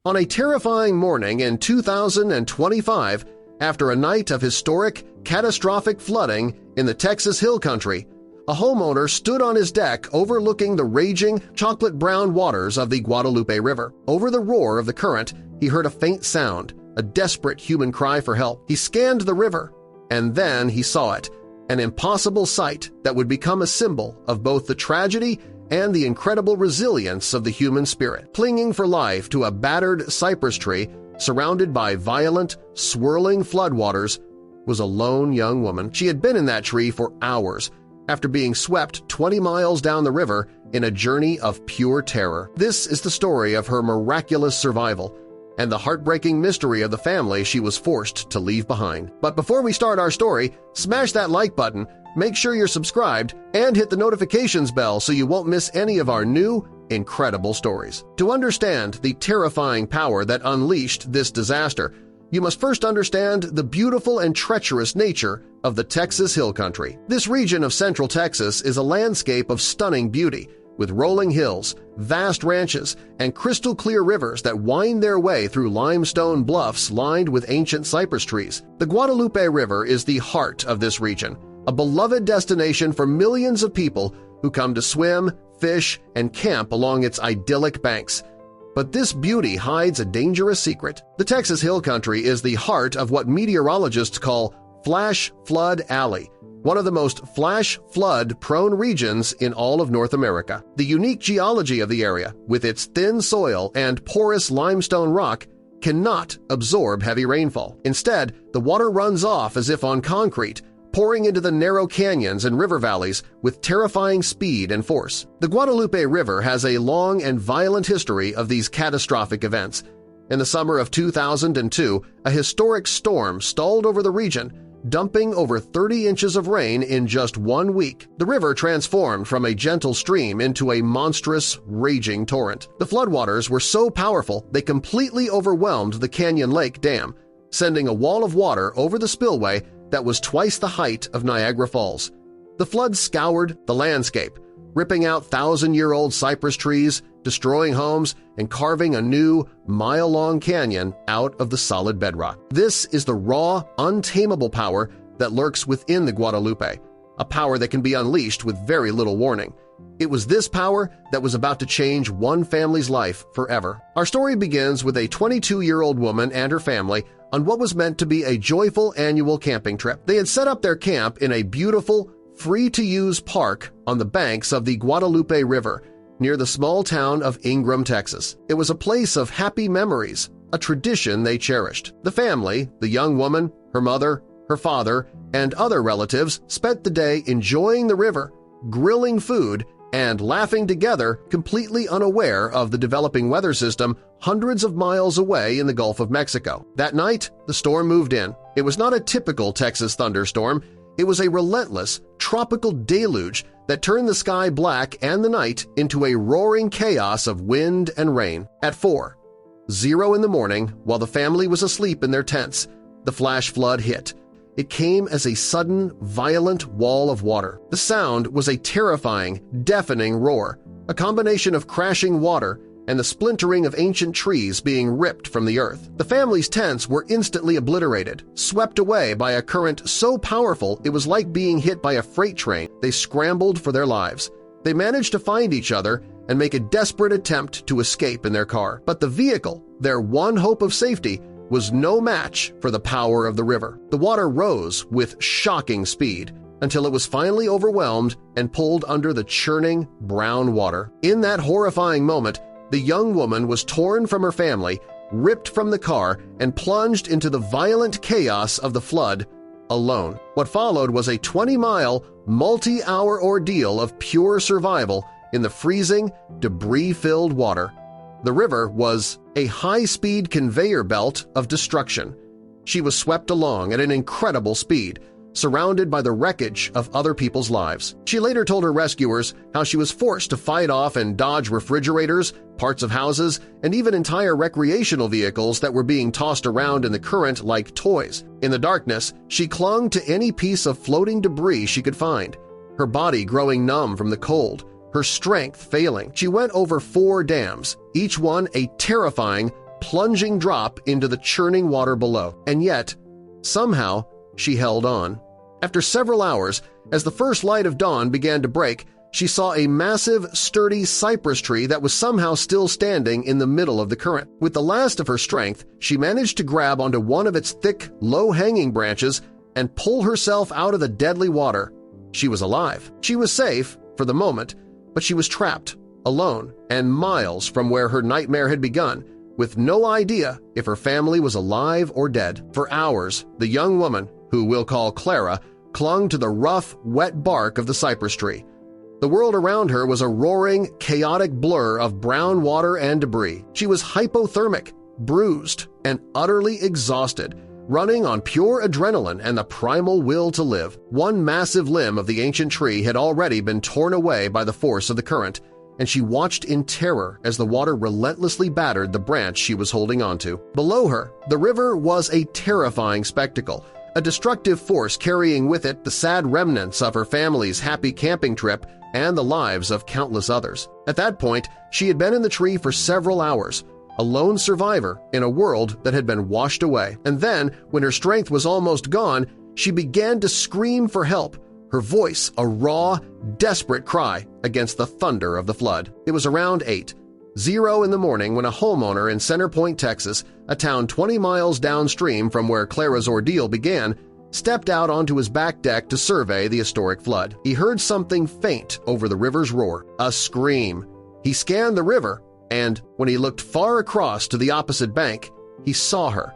On a terrifying morning in 2025, after a night of historic, catastrophic flooding in the Texas Hill Country, a homeowner stood on his deck overlooking the raging, chocolate-brown waters of the Guadalupe River. Over the roar of the current, he heard a faint sound, a desperate human cry for help. He scanned the river, and then he saw it, an impossible sight that would become a symbol of both the tragedy and the incredible resilience of the human spirit. Clinging for life to a battered cypress tree surrounded by violent, swirling floodwaters was a lone young woman. She had been in that tree for hours after being swept 20 miles down the river in a journey of pure terror. This is the story of her miraculous survival and the heartbreaking mystery of the family she was forced to leave behind. But before we start our story, smash that like button, make sure you're subscribed, and hit the notifications bell so you won't miss any of our new, incredible stories. To understand the terrifying power that unleashed this disaster, you must first understand the beautiful and treacherous nature of the Texas Hill Country. This region of central Texas is a landscape of stunning beauty, with rolling hills, vast ranches, and crystal-clear rivers that wind their way through limestone bluffs lined with ancient cypress trees. The Guadalupe River is the heart of this region, a beloved destination for millions of people who come to swim, fish, and camp along its idyllic banks. But this beauty hides a dangerous secret. The Texas Hill Country is the heart of what meteorologists call Flash Flood Alley, one of the most flash flood-prone regions in all of North America. The unique geology of the area, with its thin soil and porous limestone rock, cannot absorb heavy rainfall. Instead, the water runs off as if on concrete, pouring into the narrow canyons and river valleys with terrifying speed and force. The Guadalupe River has a long and violent history of these catastrophic events. In the summer of 2002, a historic storm stalled over the region, dumping over 30 inches of rain in just 1 week. The river transformed from a gentle stream into a monstrous, raging torrent. The floodwaters were so powerful they completely overwhelmed the Canyon Lake Dam, sending a wall of water over the spillway that was twice the height of Niagara Falls. The flood scoured the landscape, ripping out 1,000-year-old cypress trees, destroying homes, and carving a new, mile-long canyon out of the solid bedrock. This is the raw, untamable power that lurks within the Guadalupe, a power that can be unleashed with very little warning. It was this power that was about to change one family's life forever. Our story begins with a 22-year-old woman and her family on what was meant to be a joyful annual camping trip. They had set up their camp in a beautiful, free-to-use park on the banks of the Guadalupe River, near the small town of Ingram, Texas. It was a place of happy memories, a tradition they cherished. The family, the young woman, her mother, her father, and other relatives spent the day enjoying the river, grilling food, and laughing together, completely unaware of the developing weather system hundreds of miles away in the Gulf of Mexico. That night, the storm moved in. It was not a typical Texas thunderstorm. It was a relentless, tropical deluge that turned the sky black and the night into a roaring chaos of wind and rain. At 4:00 in the morning, while the family was asleep in their tents, the flash flood hit. It came as a sudden, violent wall of water. The sound was a terrifying, deafening roar, a combination of crashing water and the splintering of ancient trees being ripped from the earth. The family's tents were instantly obliterated, swept away by a current so powerful it was like being hit by a freight train. They scrambled for their lives. They managed to find each other and make a desperate attempt to escape in their car. But the vehicle, their one hope of safety, was no match for the power of the river. The water rose with shocking speed until it was finally overwhelmed and pulled under the churning brown water. In that horrifying moment, the young woman was torn from her family, ripped from the car, and plunged into the violent chaos of the flood alone. What followed was a 20-mile, multi-hour ordeal of pure survival in the freezing, debris-filled water. The river was a high-speed conveyor belt of destruction. She was swept along at an incredible speed, surrounded by the wreckage of other people's lives. She later told her rescuers how she was forced to fight off and dodge refrigerators, parts of houses, and even entire recreational vehicles that were being tossed around in the current like toys. In the darkness, she clung to any piece of floating debris she could find, her body growing numb from the cold, her strength failing. She went over 4 dams, each one a terrifying plunging drop into the churning water below. And yet, somehow, she held on. After several hours, as the first light of dawn began to break, she saw a massive, sturdy cypress tree that was somehow still standing in the middle of the current. With the last of her strength, she managed to grab onto one of its thick, low-hanging branches and pull herself out of the deadly water. She was alive. She was safe, for the moment, but she was trapped, alone, and miles from where her nightmare had begun, with no idea if her family was alive or dead. For hours, the young woman, who we'll call Clara, clung to the rough, wet bark of the cypress tree. The world around her was a roaring, chaotic blur of brown water and debris. She was hypothermic, bruised, and utterly exhausted, running on pure adrenaline and the primal will to live. One massive limb of the ancient tree had already been torn away by the force of the current, and she watched in terror as the water relentlessly battered the branch she was holding onto. Below her, the river was a terrifying spectacle, a destructive force carrying with it the sad remnants of her family's happy camping trip and the lives of countless others. At that point, she had been in the tree for several hours, a lone survivor in a world that had been washed away. And then, when her strength was almost gone, she began to scream for help, her voice a raw, desperate cry against the thunder of the flood. It was around 8:00 in the morning when a homeowner in Center Point, Texas, a town 20 miles downstream from where Clara's ordeal began, stepped out onto his back deck to survey the historic flood. He heard something faint over the river's roar, a scream. He scanned the river, and when he looked far across to the opposite bank, he saw her,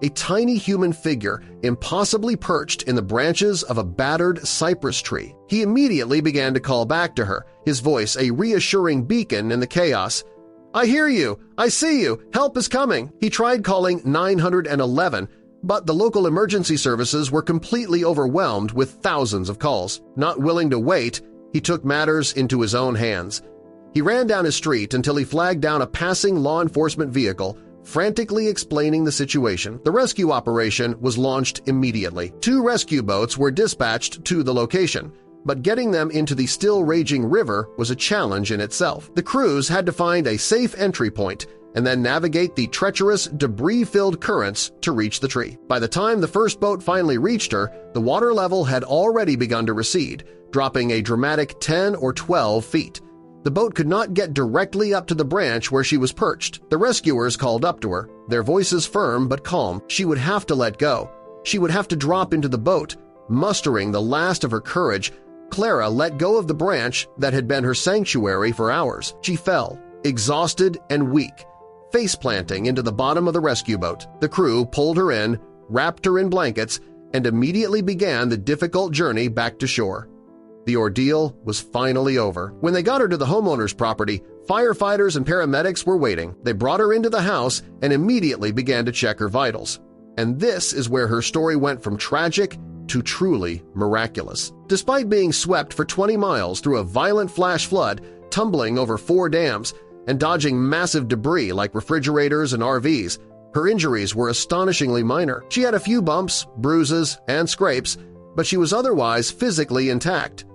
a tiny human figure impossibly perched in the branches of a battered cypress tree. He immediately began to call back to her, his voice a reassuring beacon in the chaos. "I hear you! I see you! Help is coming!" He tried calling 911, but the local emergency services were completely overwhelmed with thousands of calls. Not willing to wait, he took matters into his own hands. He ran down his street until he flagged down a passing law enforcement vehicle, frantically explaining the situation. The rescue operation was launched immediately. 2 rescue boats were dispatched to the location, but getting them into the still-raging river was a challenge in itself. The crews had to find a safe entry point and then navigate the treacherous, debris-filled currents to reach the tree. By the time the first boat finally reached her, the water level had already begun to recede, dropping a dramatic 10 or 12 feet. The boat could not get directly up to the branch where she was perched. The rescuers called up to her, their voices firm but calm. She would have to let go. She would have to drop into the boat. Mustering the last of her courage, Clara let go of the branch that had been her sanctuary for hours. She fell, exhausted and weak, face-planting into the bottom of the rescue boat. The crew pulled her in, wrapped her in blankets, and immediately began the difficult journey back to shore. The ordeal was finally over. When they got her to the homeowner's property, firefighters and paramedics were waiting. They brought her into the house and immediately began to check her vitals. And this is where her story went from tragic to truly miraculous. Despite being swept for 20 miles through a violent flash flood, tumbling over 4 dams, and dodging massive debris like refrigerators and RVs, her injuries were astonishingly minor. She had a few bumps, bruises, and scrapes, but she was otherwise physically intact.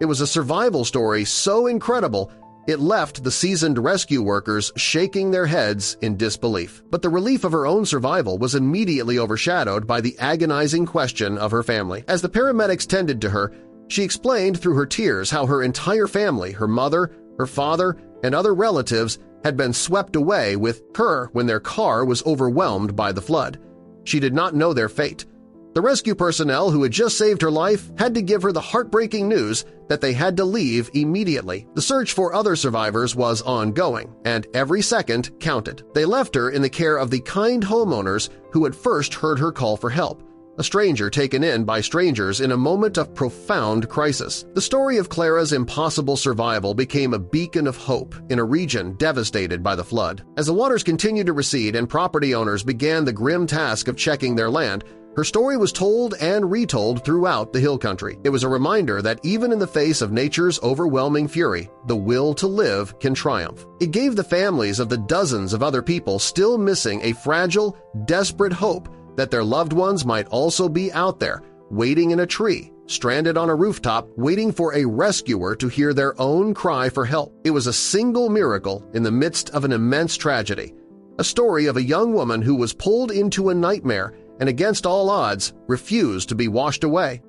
It was a survival story so incredible it left the seasoned rescue workers shaking their heads in disbelief. But the relief of her own survival was immediately overshadowed by the agonizing question of her family. As the paramedics tended to her, she explained through her tears how her entire family, her mother, her father, and other relatives had been swept away with her when their car was overwhelmed by the flood. She did not know their fate. The rescue personnel who had just saved her life had to give her the heartbreaking news that they had to leave immediately. The search for other survivors was ongoing, and every second counted. They left her in the care of the kind homeowners who had first heard her call for help, a stranger taken in by strangers in a moment of profound crisis. The story of Clara's impossible survival became a beacon of hope in a region devastated by the flood. As the waters continued to recede and property owners began the grim task of checking their land, her story was told and retold throughout the hill country. It was a reminder that even in the face of nature's overwhelming fury, the will to live can triumph. It gave the families of the dozens of other people still missing a fragile, desperate hope that their loved ones might also be out there, waiting in a tree, stranded on a rooftop, waiting for a rescuer to hear their own cry for help. It was a single miracle in the midst of an immense tragedy, a story of a young woman who was pulled into a nightmare and against all odds refused to be washed away.